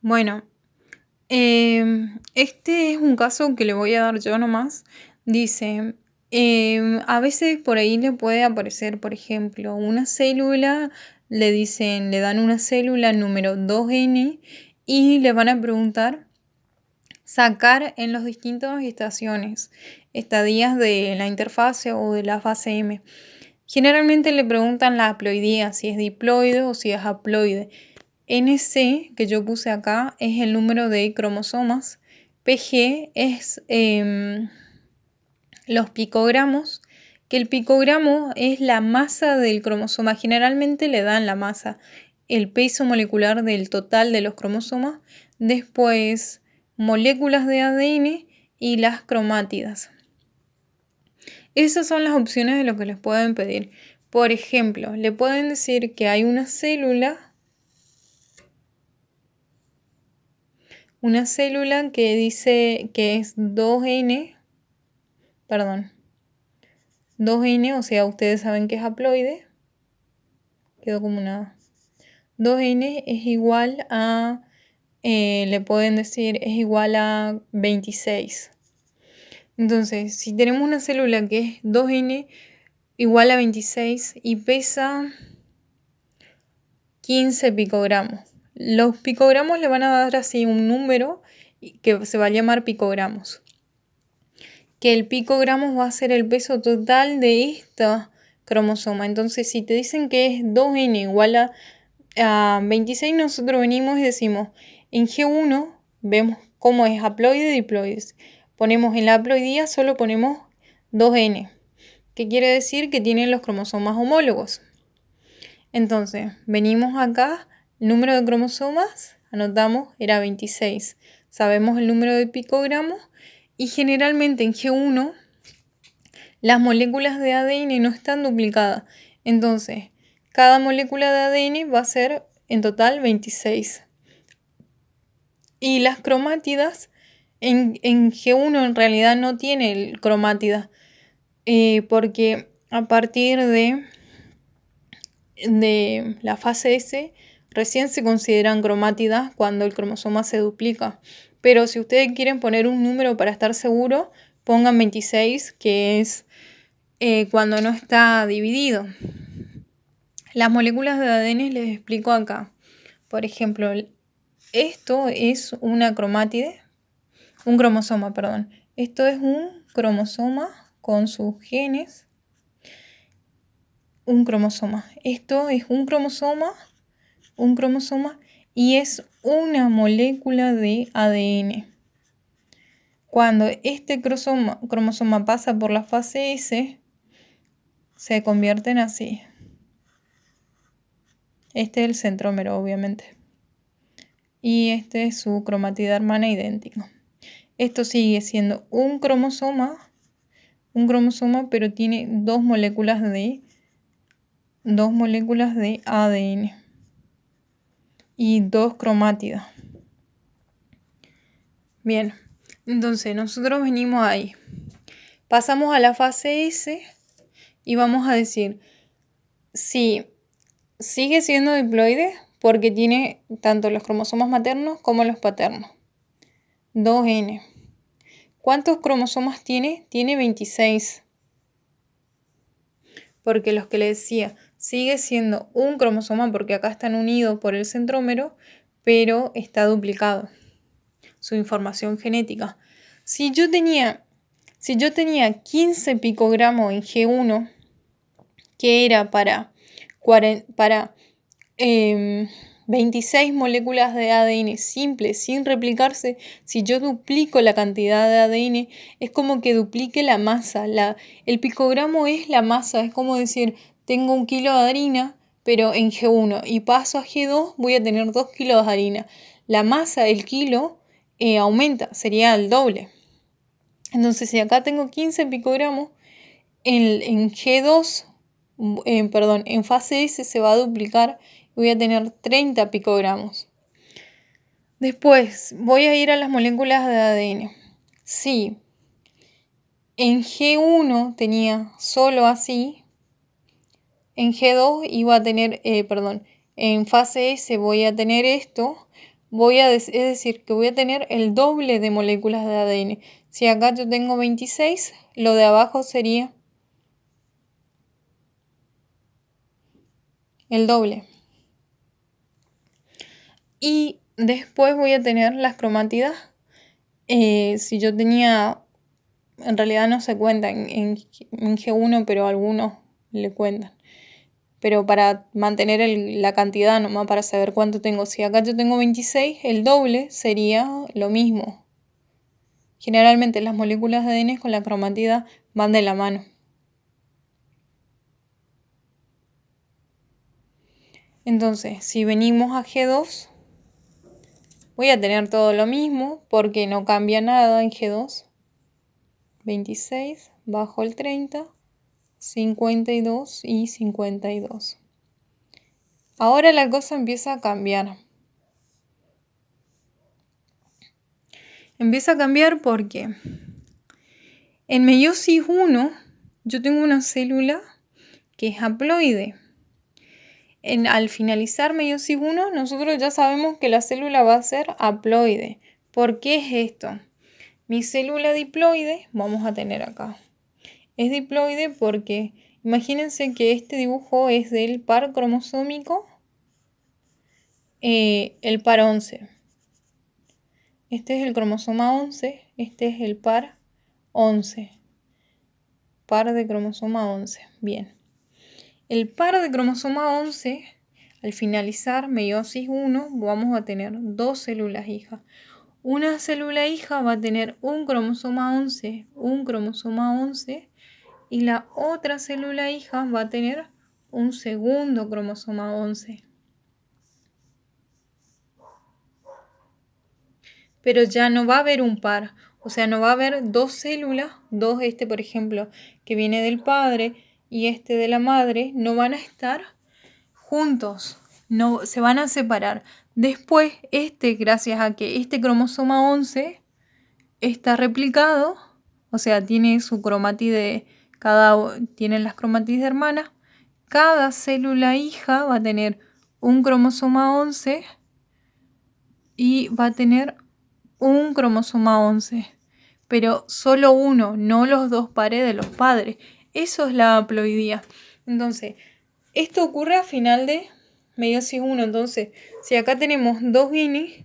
Bueno, este es un caso que le voy a dar yo nomás. Dice, a veces por ahí le puede aparecer, por ejemplo, una célula, le dan una célula número 2N y le van a preguntar sacar en las distintas estadías de la interfase o de la fase M. Generalmente le preguntan la haploidía, si es diploide o si es haploide. NC, que yo puse acá, es el número de cromosomas. PG es los picogramos, que el picogramo es la masa del cromosoma. Generalmente le dan la masa, el peso molecular del total de los cromosomas. Después, moléculas de ADN y las cromátidas. Esas son las opciones de lo que les pueden pedir. Por ejemplo, le pueden decir que hay una célula que dice que es 2N, o sea, ustedes saben que es haploide. Quedó como una 2N es igual a, le pueden decir, es igual a 26. Entonces, si tenemos una célula que es 2N igual a 26 y pesa 15 picogramos. Los picogramos le van a dar así un número que se va a llamar picogramos. Que el picogramos va a ser el peso total de esta cromosoma. Entonces, si te dicen que es 2N igual a 26, nosotros venimos y decimos, en G1 vemos cómo es haploide y diploide. Ponemos en la haploidía, solo ponemos 2N, que quiere decir que tienen los cromosomas homólogos. Entonces, venimos acá, el número de cromosomas, anotamos, era 26. Sabemos el número de picogramos y generalmente en G1 las moléculas de ADN no están duplicadas. Entonces, cada molécula de ADN va a ser en total 26. Y las cromátidas, en G1 en realidad no tiene cromátidas, porque a partir de la fase S recién se consideran cromátidas cuando el cromosoma se duplica. Pero si ustedes quieren poner un número para estar seguro, pongan 26, que es cuando no está dividido. Las moléculas de ADN les explico acá. Por ejemplo, esto es una cromátide, un cromosoma, perdón. Esto es un cromosoma con sus genes. Un cromosoma. Esto es un cromosoma y es una molécula de ADN. Cuando este cromosoma pasa por la fase S, se convierten así. Este es el centrómero, obviamente. Y este es su cromatida hermana idéntico. Esto sigue siendo un cromosoma, pero tiene dos moléculas de ADN y dos cromátidas. Bien, entonces nosotros venimos ahí. Pasamos a la fase S y vamos a decir si sigue siendo diploide porque tiene tanto los cromosomas maternos como los paternos. 2N. ¿Cuántos cromosomas tiene? Tiene 26. Porque los que le decía, sigue siendo un cromosoma porque acá están unidos por el centrómero, pero está duplicado su información genética. Si yo tenía 15 picogramos en G1, que era para 26 moléculas de ADN simples, sin replicarse, si yo duplico la cantidad de ADN, es como que duplique la masa. El picogramo es la masa, es como decir, tengo 1 kilo de harina, pero en G1, y paso a G2, voy a tener 2 kilos de harina. La masa, el kilo, aumenta, sería el doble. Entonces, si acá tengo 15 picogramos, en G2, en fase S se va a duplicar y voy a tener 30 picogramos. Después voy a ir a las moléculas de ADN. Si en G1 tenía solo así, en G2 iba a tener, en fase S voy a tener esto, es decir, que voy a tener el doble de moléculas de ADN. Si acá yo tengo 26, lo de abajo sería el doble. Y después voy a tener las cromátidas. Si yo tenía, en realidad no se cuentan en G1, pero algunos le cuentan. Pero para mantener la cantidad nomás, para saber cuánto tengo. Si acá yo tengo 26, el doble sería lo mismo. Generalmente las moléculas de ADN con la cromatida van de la mano. Entonces, si venimos a G2, voy a tener todo lo mismo porque no cambia nada en G2. 26 bajo el 30, 52 y 52. Ahora la cosa empieza a cambiar. Empieza a cambiar porque en meiosis 1 yo tengo una célula que es haploide. Al finalizar meiosis 1 nosotros ya sabemos que la célula va a ser haploide. ¿Por qué es esto? Mi célula diploide, vamos a tener acá, es diploide porque imagínense que este dibujo es del par cromosómico, el par 11. Este es el cromosoma 11, este es el par 11. Par de cromosoma 11. Bien. El par de cromosoma 11, al finalizar meiosis 1, vamos a tener dos células hijas. Una célula hija va a tener un cromosoma 11, y la otra célula hija va a tener un segundo cromosoma 11. Pero ya no va a haber un par, o sea, no va a haber dos células, por ejemplo, que viene del padre y de la madre, no van a estar juntos, no, se van a separar. Después, gracias a que este cromosoma 11 está replicado, o sea, tiene su cromatide, tienen las cromátides hermanas, cada célula hija va a tener un cromosoma 11 y va a tener un cromosoma 11, pero solo uno, no los dos pares de los padres. Eso es la haploidía. Entonces, esto ocurre a final de meiosis 1. Entonces, si acá tenemos dos guineas,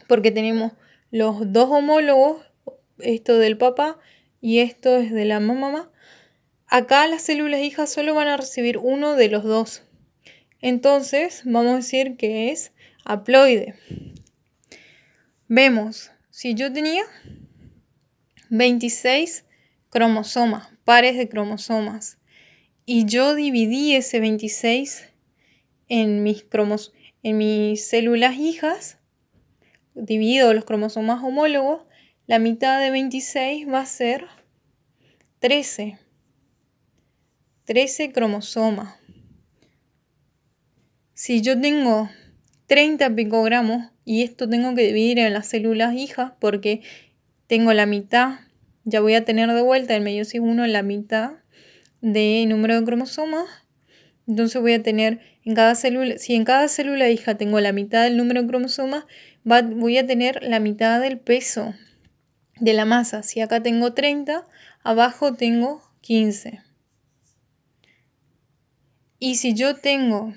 porque tenemos los dos homólogos, esto del papá y esto es de la mamá, acá las células hijas solo van a recibir uno de los dos. Entonces, vamos a decir que es haploide. Vemos, si yo tenía 26 cromosomas, pares de cromosomas, y yo dividí ese 26 en mis células hijas, divido los cromosomas homólogos, la mitad de 26 va a ser 13 cromosomas. Si yo tengo 30 picogramos y esto tengo que dividir en las células hijas porque tengo la mitad, ya voy a tener de vuelta en meiosis 1 la mitad de número de cromosomas. Entonces voy a tener en cada célula, si en cada célula hija tengo la mitad del número de cromosomas, voy a tener la mitad del peso de la masa. Si acá tengo 30, abajo tengo 15. Y si yo tengo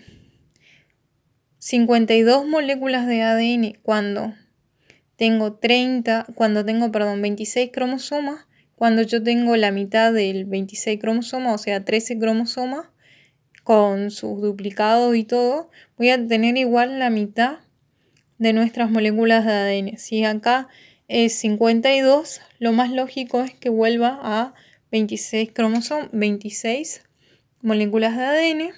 52 moléculas de ADN cuando tengo 26 cromosomas, cuando yo tengo la mitad del 26 cromosomas, o sea 13 cromosomas, con sus duplicados y todo, voy a tener igual la mitad de nuestras moléculas de ADN. Si acá es 52, lo más lógico es que vuelva a 26 moléculas de ADN.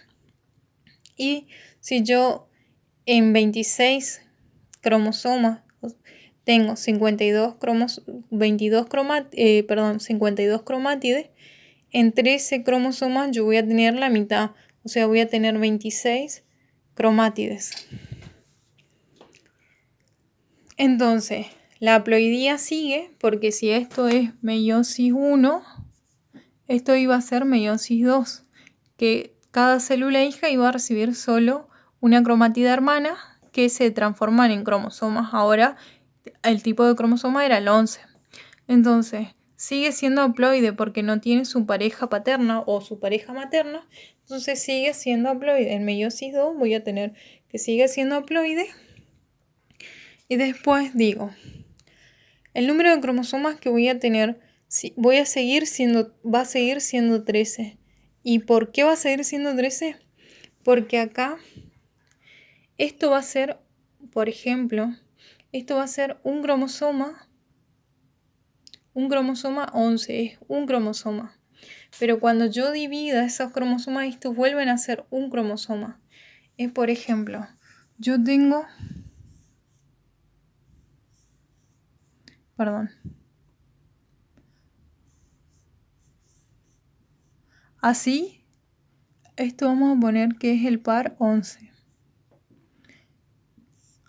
Y si yo en 26 cromosomas tengo 52 cromátides, en 13 cromosomas yo voy a tener la mitad, o sea, voy a tener 26 cromátides. Entonces, la haploidía sigue porque si esto es meiosis 1, esto iba a ser meiosis 2, que cada célula hija iba a recibir solo una cromatida hermana, que se transforman en cromosomas. Ahora el tipo de cromosoma era el 11. Entonces, sigue siendo haploide porque no tiene su pareja paterna o su pareja materna. Entonces sigue siendo haploide. En meiosis 2 voy a tener que sigue siendo haploide. Y después digo, el número de cromosomas que voy a tener va a seguir siendo 13. ¿Y por qué va a seguir siendo 13? Porque acá esto va a ser, por ejemplo, esto va a ser un cromosoma 11, es un cromosoma. Pero cuando yo divida esos cromosomas, estos vuelven a ser un cromosoma. Es, por ejemplo, yo tengo... Perdón. Así, esto vamos a poner que es el par 11.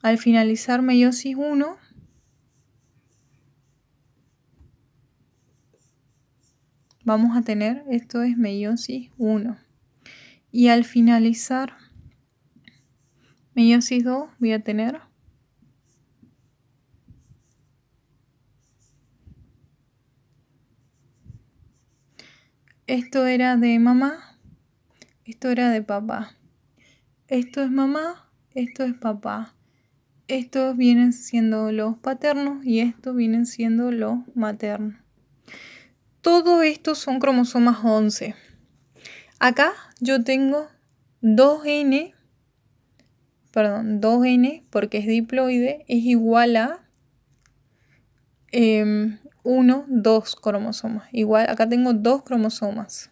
Al finalizar meiosis 1, vamos a tener, esto es meiosis 1. Y al finalizar meiosis 2 voy a tener esto era de mamá, esto era de papá. Esto es mamá, esto es papá. Estos vienen siendo los paternos y estos vienen siendo los maternos. Todo esto son cromosomas 11. Acá yo tengo 2N porque es diploide, es igual a 2 cromosomas. Igual, acá tengo 2 cromosomas.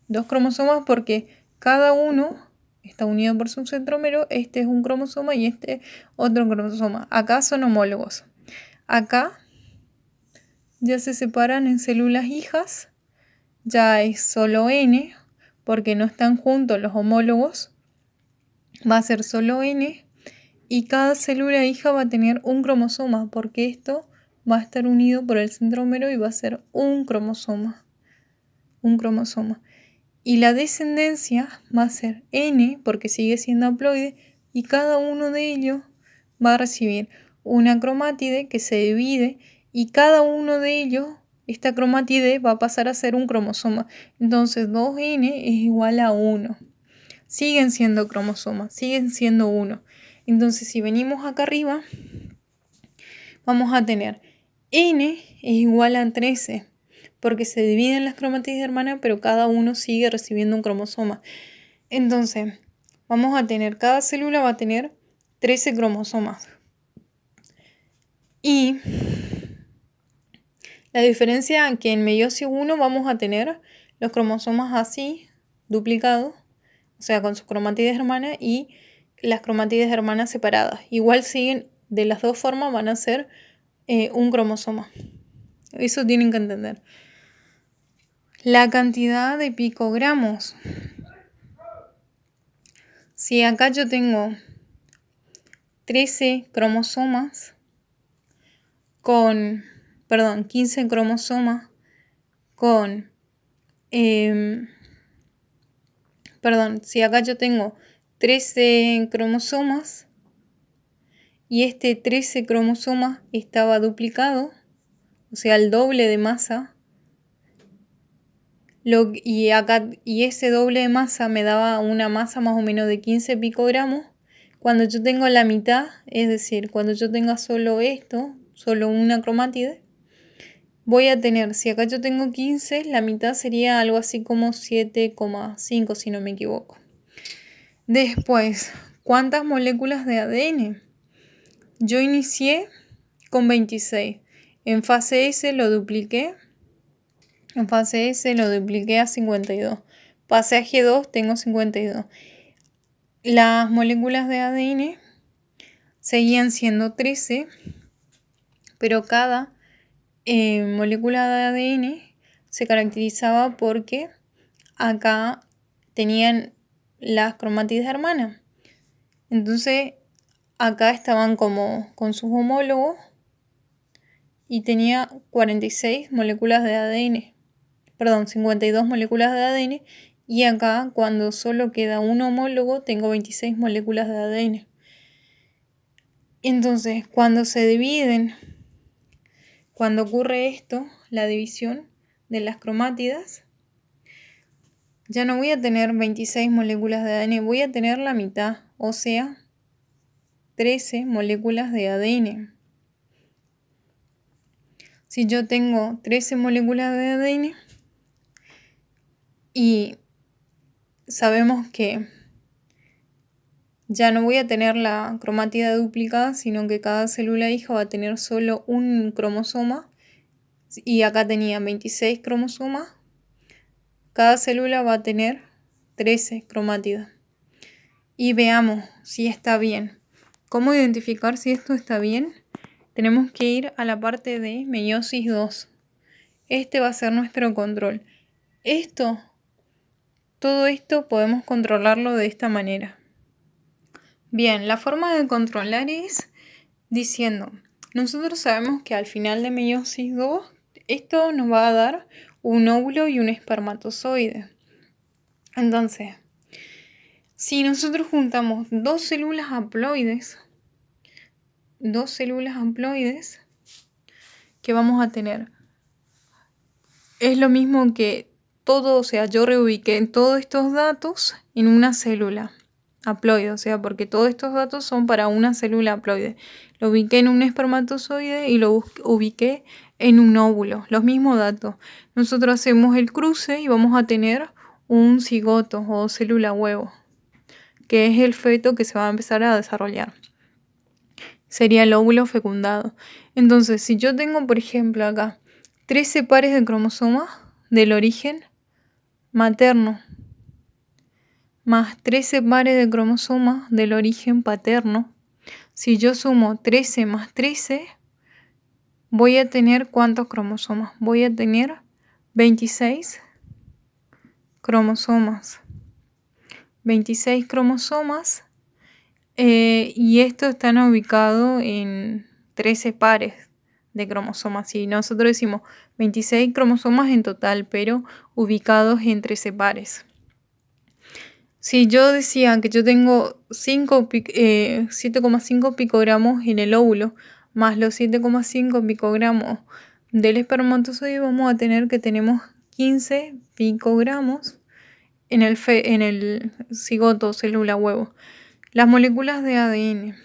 2 cromosomas porque cada uno está unido por su centrómero. Este es un cromosoma y este otro cromosoma. Acá son homólogos. Acá ya se separan en células hijas. Ya es solo N porque no están juntos los homólogos. Va a ser solo N. Y cada célula hija va a tener un cromosoma porque esto va a estar unido por el centrómero y va a ser un cromosoma. Un cromosoma. Y la descendencia va a ser N porque sigue siendo haploide y cada uno de ellos va a recibir una cromátide que se divide y cada uno de ellos, esta cromátide va a pasar a ser un cromosoma. Entonces 2N es igual a 1. Siguen siendo cromosomas, siguen siendo 1. Entonces si venimos acá arriba, vamos a tener N es igual a 13. Porque se dividen las cromátides hermanas, pero cada uno sigue recibiendo un cromosoma. Entonces, vamos a tener, cada célula va a tener 13 cromosomas. Y la diferencia es que en meiosis 1 vamos a tener los cromosomas así, duplicados, o sea, con sus cromátides hermanas y las cromátides hermanas separadas. Igual siguen, de las dos formas van a ser un cromosoma. Eso tienen que entender. La cantidad de picogramos. Si acá yo tengo 13 cromosomas con, 15 cromosomas con, si acá yo tengo 13 cromosomas y este 13 cromosomas estaba duplicado, o sea, el doble de masa, y ese doble de masa me daba una masa más o menos de 15 picogramos. Cuando yo tengo la mitad, es decir, cuando yo tenga solo esto, solo una cromátide, voy a tener, si acá yo tengo 15, la mitad sería algo así como 7,5 si no me equivoco. Después, ¿cuántas moléculas de ADN? Yo inicié con 26. En fase S lo dupliqué. En fase S lo dupliqué a 52. Pasé a G2, tengo 52. Las moléculas de ADN seguían siendo 13, pero cada molécula de ADN se caracterizaba porque acá tenían las cromátides hermanas. Entonces acá estaban como con sus homólogos y tenía 46 moléculas de ADN. 52 moléculas de ADN. Y acá, cuando solo queda un homólogo, tengo 26 moléculas de ADN. Entonces, cuando se dividen, cuando ocurre esto, la división de las cromátidas, ya no voy a tener 26 moléculas de ADN, voy a tener la mitad, o sea, 13 moléculas de ADN. Si yo tengo 13 moléculas de ADN y sabemos que ya no voy a tener la cromátida duplicada, sino que cada célula hija va a tener solo un cromosoma, y acá tenía 26 cromosomas, cada célula va a tener 13 cromátidas. Y veamos si está bien. ¿Cómo identificar si esto está bien? Tenemos que ir a la parte de meiosis 2. Este va a ser nuestro control. Todo esto podemos controlarlo de esta manera. Bien, la forma de controlar es diciendo, nosotros sabemos que al final de meiosis 2, esto nos va a dar un óvulo y un espermatozoide. Entonces, si nosotros juntamos dos células haploides, ¿qué vamos a tener? Es lo mismo que todo, o sea, yo reubiqué todos estos datos en una célula haploide, o sea, porque todos estos datos son para una célula haploide. Lo ubiqué en un espermatozoide y lo ubiqué en un óvulo, los mismos datos. Nosotros hacemos el cruce y vamos a tener un cigoto o célula huevo, que es el feto que se va a empezar a desarrollar. Sería el óvulo fecundado. Entonces, si yo tengo, por ejemplo, acá 13 pares de cromosomas del origen materno, más 13 pares de cromosomas del origen paterno, si yo sumo 13 más 13, voy a tener ¿cuántos cromosomas? Voy a tener 26 cromosomas. 26 cromosomas y estos están ubicados en 13 pares de cromosomas. Y nosotros decimos 26 cromosomas en total, pero ubicados en 13 pares. Si yo decía que yo tengo 7,5 picogramos en el óvulo, más los 7,5 picogramos del espermatozoide, vamos a tener que tenemos 15 picogramos en el cigoto, célula huevo. Las moléculas de ADN.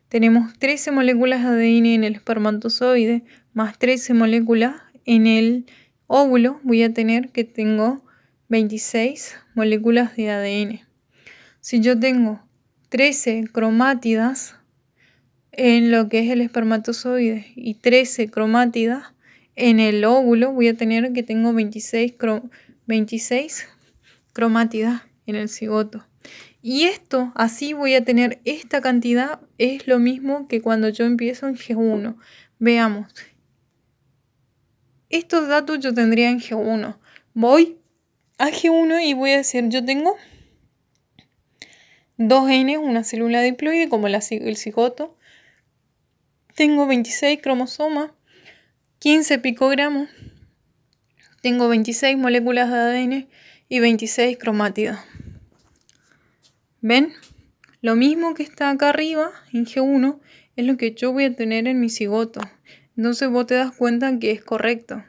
Tenemos 13 moléculas de ADN en el espermatozoide, más 13 moléculas en el óvulo. Voy a tener que tengo 26 moléculas de ADN. Si yo tengo 13 cromátidas en lo que es el espermatozoide y 13 cromátidas en el óvulo, voy a tener que tengo 26 cromátidas en el cigoto. Y esto, así voy a tener esta cantidad, es lo mismo que cuando yo empiezo en G1. Veamos. Estos datos yo tendría en G1. Voy a G1 y voy a decir, yo tengo 2N, una célula diploide como el cigoto. Tengo 26 cromosomas, 15 picogramos. Tengo 26 moléculas de ADN y 26 cromátidas. ¿Ven? Lo mismo que está acá arriba en G1 es lo que yo voy a tener en mi cigoto. Entonces vos te das cuenta que es correcto.